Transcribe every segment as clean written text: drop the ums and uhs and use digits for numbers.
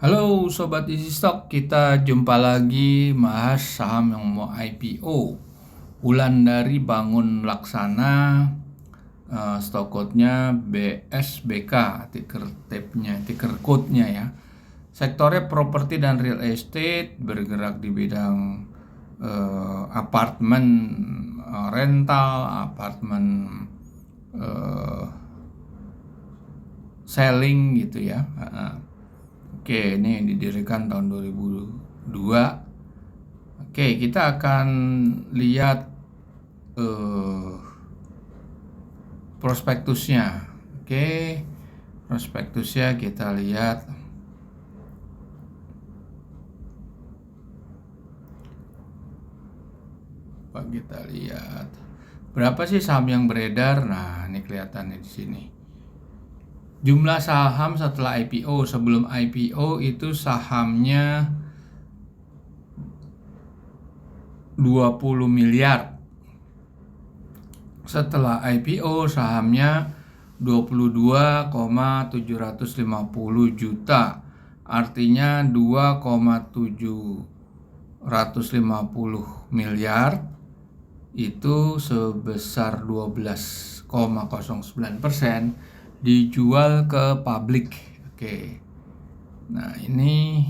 Halo Sobat Easy Stock, kita jumpa lagi bahas saham yang mau IPO. Wulandari Bangun Laksana, stock code-nya BSBK, ticker code-nya ya. Sektornya properti dan real estate, bergerak di bidang apartemen rental, apartemen selling gitu ya. Oke, ini didirikan tahun 2002. Oke, kita akan lihat prospektusnya. Oke, prospektusnya kita lihat. Kita lihat berapa sih saham yang beredar. Nah, ini kelihatannya di sini. Jumlah saham setelah IPO, sebelum IPO itu sahamnya 20 miliar. Setelah IPO sahamnya 22,750 juta. Artinya 2,750 miliar itu sebesar 12,09% dijual ke publik. Oke. Nah, ini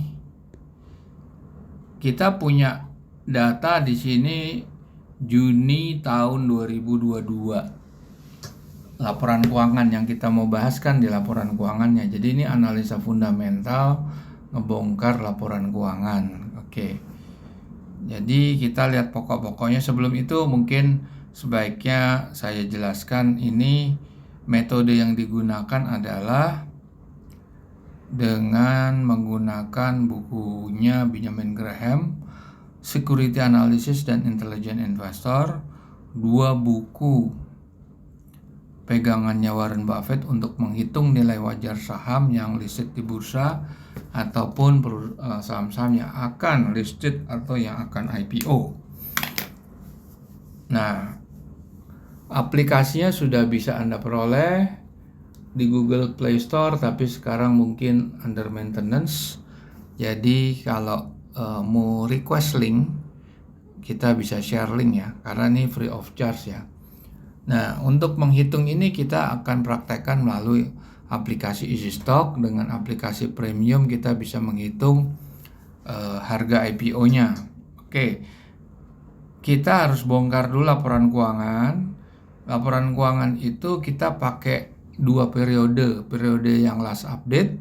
kita punya data di sini Juni tahun 2022. Laporan keuangan yang kita mau bahaskan di laporan keuangannya. Jadi ini analisa fundamental ngebongkar laporan keuangan. Oke. Jadi kita lihat pokok-pokoknya. Sebelum itu mungkin sebaiknya saya jelaskan ini metode yang digunakan adalah dengan menggunakan bukunya Benjamin Graham, Security Analysis dan Intelligent Investor, 2 buku pegangannya Warren Buffett untuk menghitung nilai wajar saham yang listed di bursa ataupun saham-saham yang akan listed atau yang akan IPO. Nah, aplikasinya sudah bisa Anda peroleh di Google Play Store, tapi sekarang mungkin under maintenance. Jadi kalau mau request link, kita bisa share link ya, karena ini free of charge ya. Nah, untuk menghitung ini kita akan praktekkan melalui aplikasi Easy Stock. Dengan aplikasi premium kita bisa menghitung harga IPO-nya. Oke, kita harus bongkar dulu laporan keuangan. Laporan keuangan itu kita pakai 2 periode. Periode yang last update,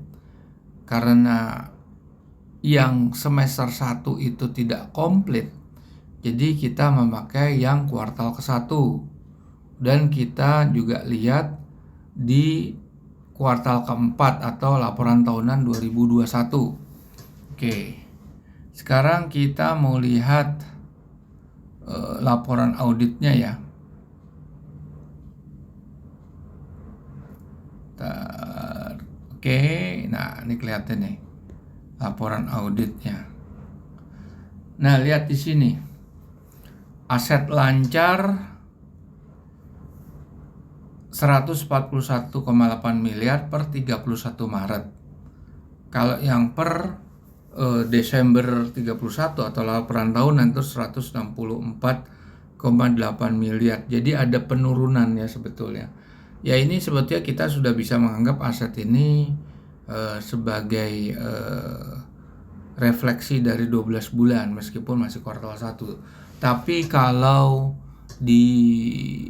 karena yang semester 1 itu tidak komplit, jadi kita memakai yang kuartal ke-1. Dan kita juga lihat di kuartal ke-4 atau laporan tahunan 2021. Oke, sekarang kita mau lihat laporan auditnya ya. Oke, nah ini kelihatan nih laporan auditnya. Nah, lihat di sini. Aset lancar 141,8 miliar per 31 Maret. Kalau yang per Desember 31 atau laporan tahunan itu 164,8 miliar. Jadi ada penurunan ya sebetulnya. Ya, ini sebetulnya kita sudah bisa menganggap aset ini sebagai refleksi dari 12 bulan meskipun masih kuartal 1. Tapi kalau di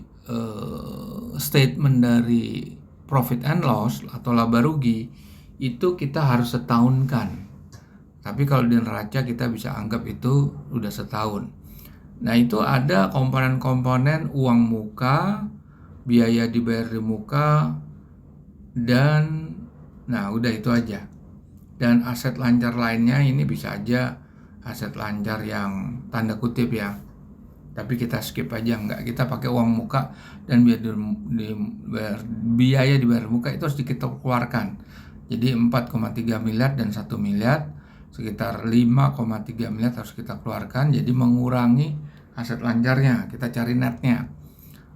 statement dari profit and loss atau laba rugi itu kita harus setahunkan. Tapi kalau di neraca kita bisa anggap itu udah setahun. Nah, itu ada komponen-komponen uang muka, biaya dibayar di muka, dan nah udah itu aja. Dan aset lancar lainnya ini bisa aja aset lancar yang tanda kutip ya, tapi kita skip aja, enggak, kita pakai uang muka dan biaya dibayar muka itu harus kita keluarkan. Jadi 4,3 miliar dan 1 miliar, sekitar 5,3 miliar harus kita keluarkan. Jadi mengurangi aset lancarnya, kita cari netnya.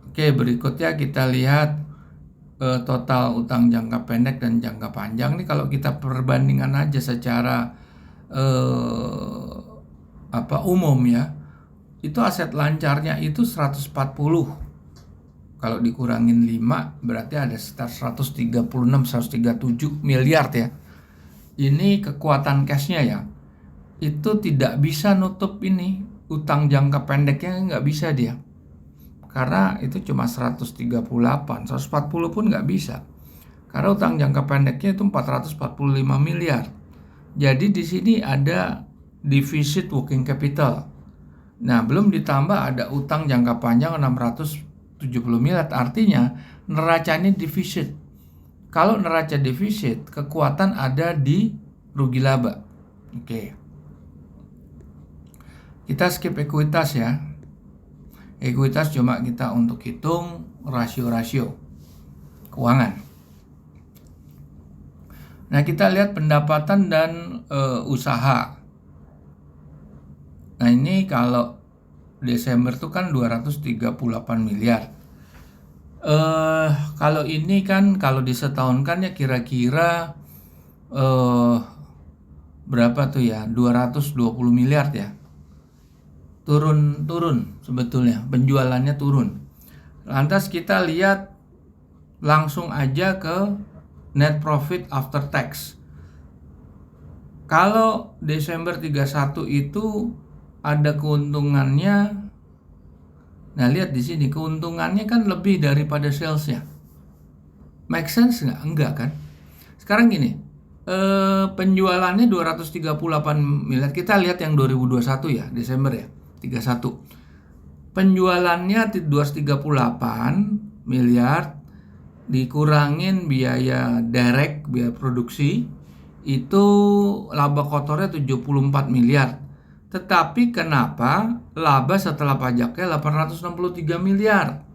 Oke, berikutnya kita lihat total utang jangka pendek dan jangka panjang nih, kalau kita perbandingan aja secara umum ya, itu aset lancarnya itu 140. Kalau dikurangin 5 berarti ada sekitar 136-137 miliar ya. Ini kekuatan cashnya ya. Itu tidak bisa nutup ini utang jangka pendeknya, nggak bisa dia. Karena itu cuma 138, 140 pun nggak bisa. Karena utang jangka pendeknya itu 445 miliar. Jadi di sini ada defisit working capital. Nah, belum ditambah ada utang jangka panjang 670 miliar. Artinya neraca ini defisit. Kalau neraca defisit, kekuatan ada di rugi laba. Oke. Kita skip ekuitas ya. Ekuitas cuma kita untuk hitung rasio-rasio keuangan. Nah, kita lihat pendapatan dan usaha. Nah, ini kalau Desember tuh kan 238 miliar. Kalau ini kan kalau disetahunkan ya kira-kira berapa tuh ya? 220 miliar ya. Turun sebetulnya, penjualannya turun. Lantas kita lihat langsung aja ke net profit after tax. Kalau Desember 31 itu ada keuntungannya. Nah, lihat di sini keuntungannya kan lebih daripada salesnya. Make sense nggak? Enggak kan? Sekarang gini, penjualannya 238 miliar. Kita lihat yang 2021 ya, Desember ya, 31. Penjualannya 238 miliar dikurangin biaya direct, biaya produksi, itu laba kotornya 74 miliar. Tetapi kenapa laba setelah pajaknya 863 miliar?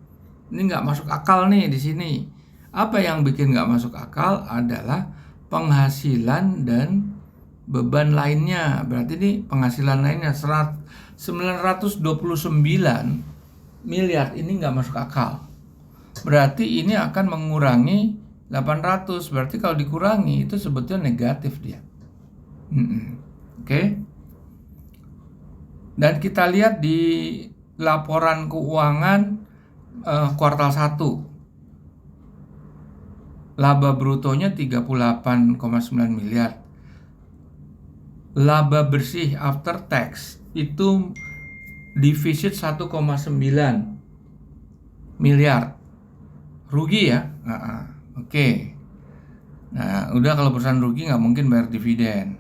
Ini nggak masuk akal nih di sini. Apa yang bikin nggak masuk akal adalah penghasilan dan beban lainnya. Berarti ini penghasilan lainnya 929 miliar, ini nggak masuk akal. Berarti ini akan mengurangi 800. Berarti kalau dikurangi itu sebetulnya negatif dia. Oke. Dan kita lihat di laporan keuangan kuartal 1. Laba brutonya 38,9 miliar. Laba bersih after tax itu defisit 1,9 miliar. Rugi ya? Oke. Nah, udah kalau perusahaan rugi nggak mungkin bayar dividen.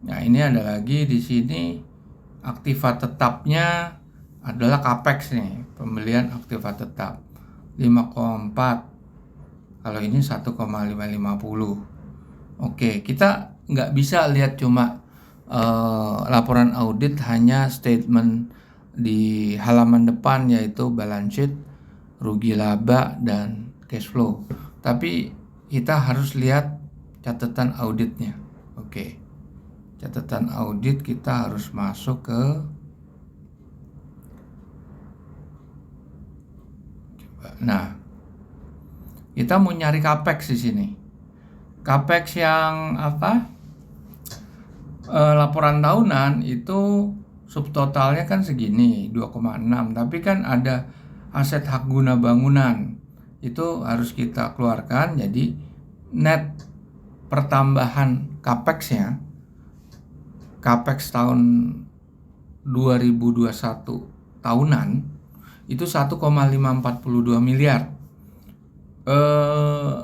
Nah, ini ada lagi di sini aktiva tetapnya adalah capex nih, pembelian aktiva tetap 5,4. Kalau ini 1,550. Oke, kita nggak bisa lihat cuma laporan audit hanya statement di halaman depan yaitu balance sheet, rugi laba, dan cash flow. Tapi kita harus lihat catatan auditnya. Oke. Catatan audit kita harus masuk ke kita mau nyari capex di sini. Capex yang laporan tahunan itu subtotalnya kan segini 2,6, tapi kan ada aset hak guna bangunan itu harus kita keluarkan. Jadi net pertambahan capexnya, capex tahun 2021 tahunan itu 1,542 miliar.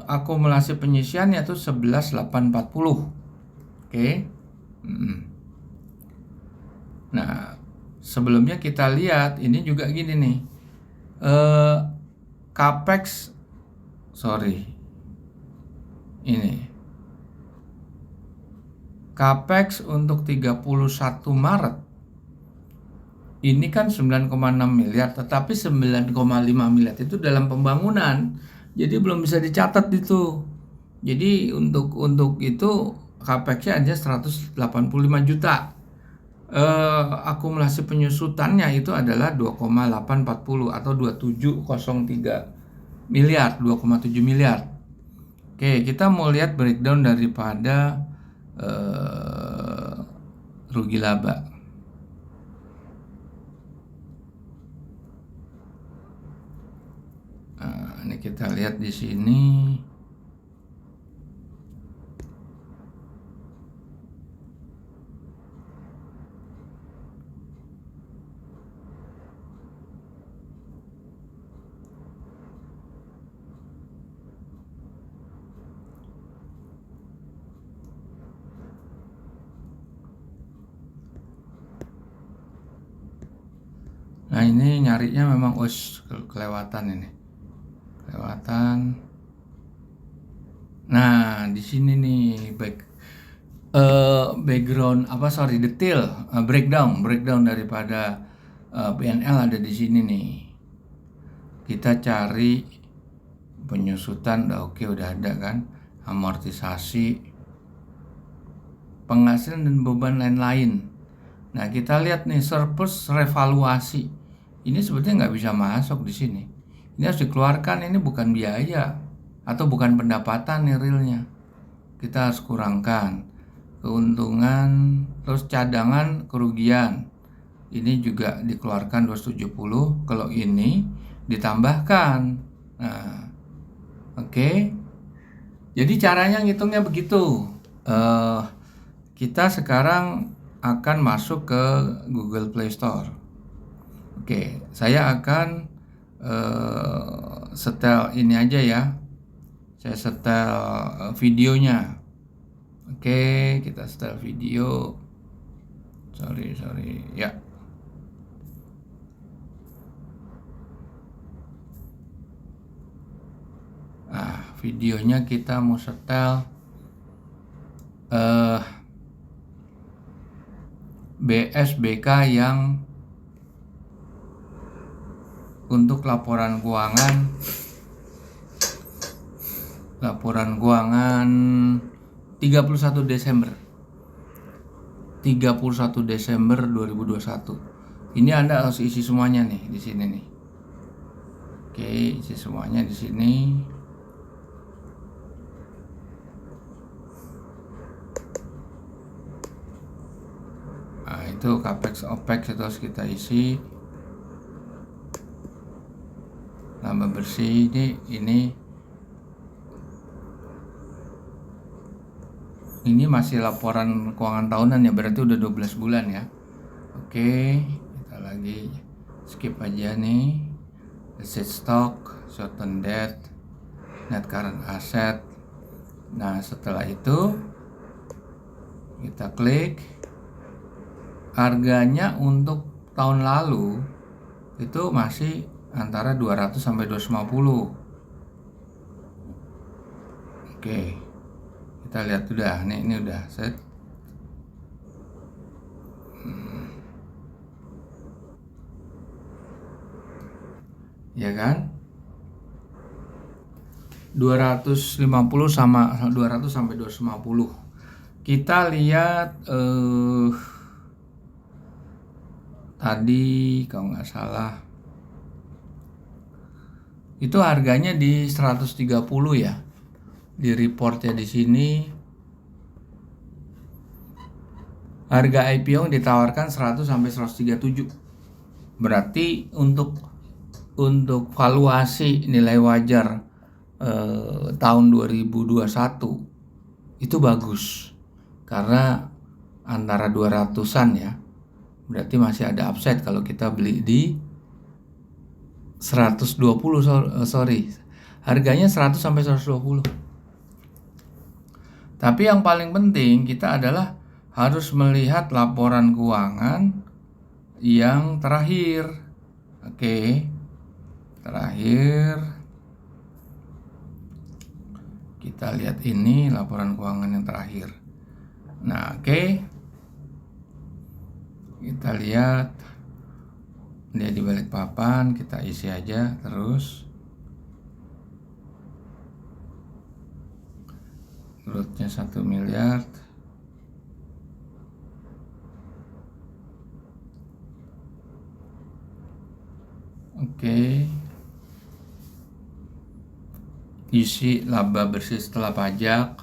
Akumulasi penyisiannya itu 11.840. Oke. Nah, sebelumnya kita lihat ini juga gini nih. Capex Capex untuk 31 Maret ini kan 9,6 miliar, tetapi 9,5 miliar itu dalam pembangunan. Jadi belum bisa dicatat itu. Jadi untuk itu capex-nya aja 185 juta. Akumulasi penyusutannya itu adalah 2,840 atau 2703 miliar, 2,7 miliar. Oke, kita mau lihat breakdown daripada rugi laba. Nah, ini kita lihat di sini. Nah, ini nyarinya memang kelewatan ini. Kelewatan. Nah, di sini nih detail breakdown daripada P&L ada di sini nih. Kita cari penyusutan, udah ada kan, amortisasi, penghasilan dan beban lain-lain. Nah, kita lihat nih surplus revaluasi. Ini sebetulnya nggak bisa masuk di sini. Ini harus dikeluarkan, ini bukan biaya atau bukan pendapatan nih realnya. Kita harus kurangkan keuntungan, terus cadangan kerugian. Ini juga dikeluarkan 270, kalau ini ditambahkan. Nah, oke. Jadi caranya ngitungnya begitu. Kita sekarang akan masuk ke Google Play Store. Oke, saya akan setel ini aja ya. Saya setel videonya. Oke, kita setel video. Sorry ya. Nah, videonya kita mau setel BSBK yang untuk laporan keuangan 31 Desember 2021. Ini Anda harus isi semuanya nih di sini nih. Oke, isi semuanya di sini. Nah, itu capex opex itu harus kita isi. Laba bersih ini masih laporan keuangan tahunan ya, berarti udah 12 bulan ya. Oke, kita lagi skip aja nih. Asset stock, short term debt, net current asset. Nah, setelah itu kita klik. Harganya untuk tahun lalu itu masih antara 200 sampai 250. Oke. Kita lihat udah, ini udah set. Ya kan? 250 sama 200 sampai 250. Kita lihat tadi kalau nggak salah itu harganya di 130 ya. Di reportnya di sini harga IPO ditawarkan 100 sampai 137. Berarti untuk valuasi nilai wajar tahun 2021 itu bagus karena antara 200-an ya. Berarti masih ada upside kalau kita beli di 120, harganya 100 sampai 120. Tapi yang paling penting kita adalah harus melihat laporan keuangan yang terakhir. Oke. Terakhir kita lihat ini laporan keuangan yang terakhir. Nah, oke. Kita lihat dia di balik papan, kita isi aja terus. Growth-nya 1 miliar. Oke. isi laba bersih setelah pajak.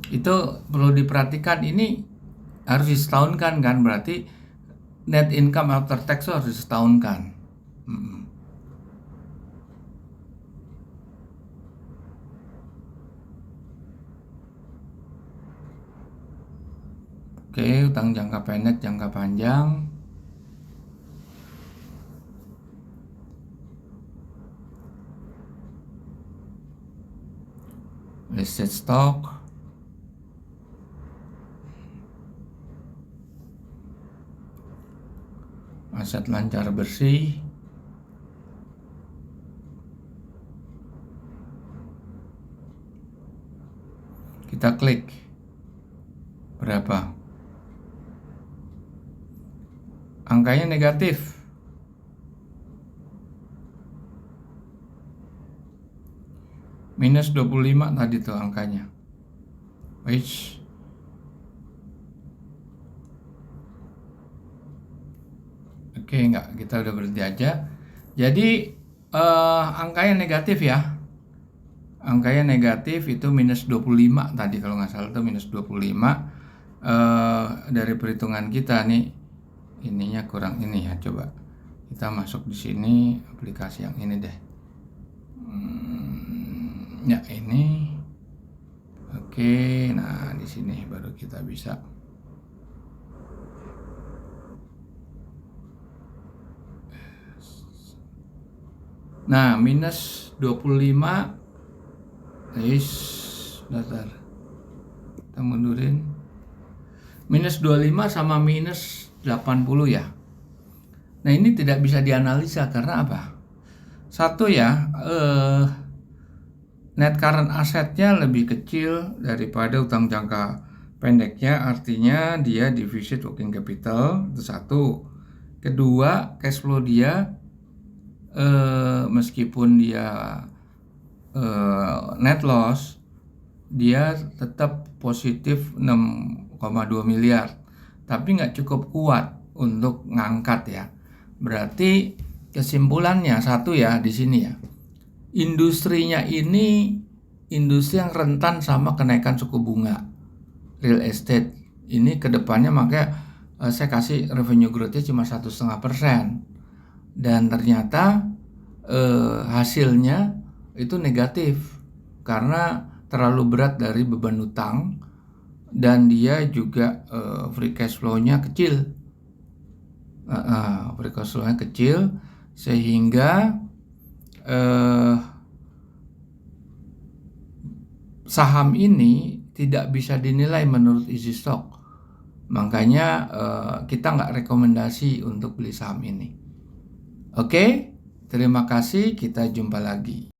Itu perlu diperhatikan, ini harus disetahunkan kan, berarti net income after tax harus disetahunkan. Oke, utang jangka pendek, jangka panjang. Listed stock. Aset lancar bersih. Kita klik. Berapa? Angkanya negatif. Minus 25 tadi tuh angkanya. Wih. Oke, enggak, kita udah berhenti aja. Jadi angkanya negatif ya. Angkanya negatif itu minus 25 tadi, kalau nggak salah itu minus 25. Dari perhitungan kita nih, ininya kurang ini ya. Coba kita masuk di sini, aplikasi yang ini deh. Ya ini. Oke, nah di sini baru kita bisa. Nah, minus 25. Datar. Kita mundurin. Minus 25 sama minus 80 ya. Nah, ini tidak bisa dianalisa karena apa? Satu ya, net current assetnya lebih kecil daripada utang jangka pendeknya, artinya dia defisit working capital, itu satu. Kedua, cash flow dia meskipun dia net loss, dia tetap positif 6,2 miliar, tapi nggak cukup kuat untuk ngangkat ya. Berarti kesimpulannya satu ya di sini ya, industrinya ini industri yang rentan sama kenaikan suku bunga real estate ini kedepannya. Makanya saya kasih revenue growth-nya cuma 1,5%, dan ternyata hasilnya itu negatif karena terlalu berat dari beban utang, dan dia juga free cash flow-nya kecil. Free cash flow-nya kecil sehingga saham ini tidak bisa dinilai menurut easy stock. Makanya kita nggak rekomendasi untuk beli saham ini. Oke, terima kasih, kita jumpa lagi.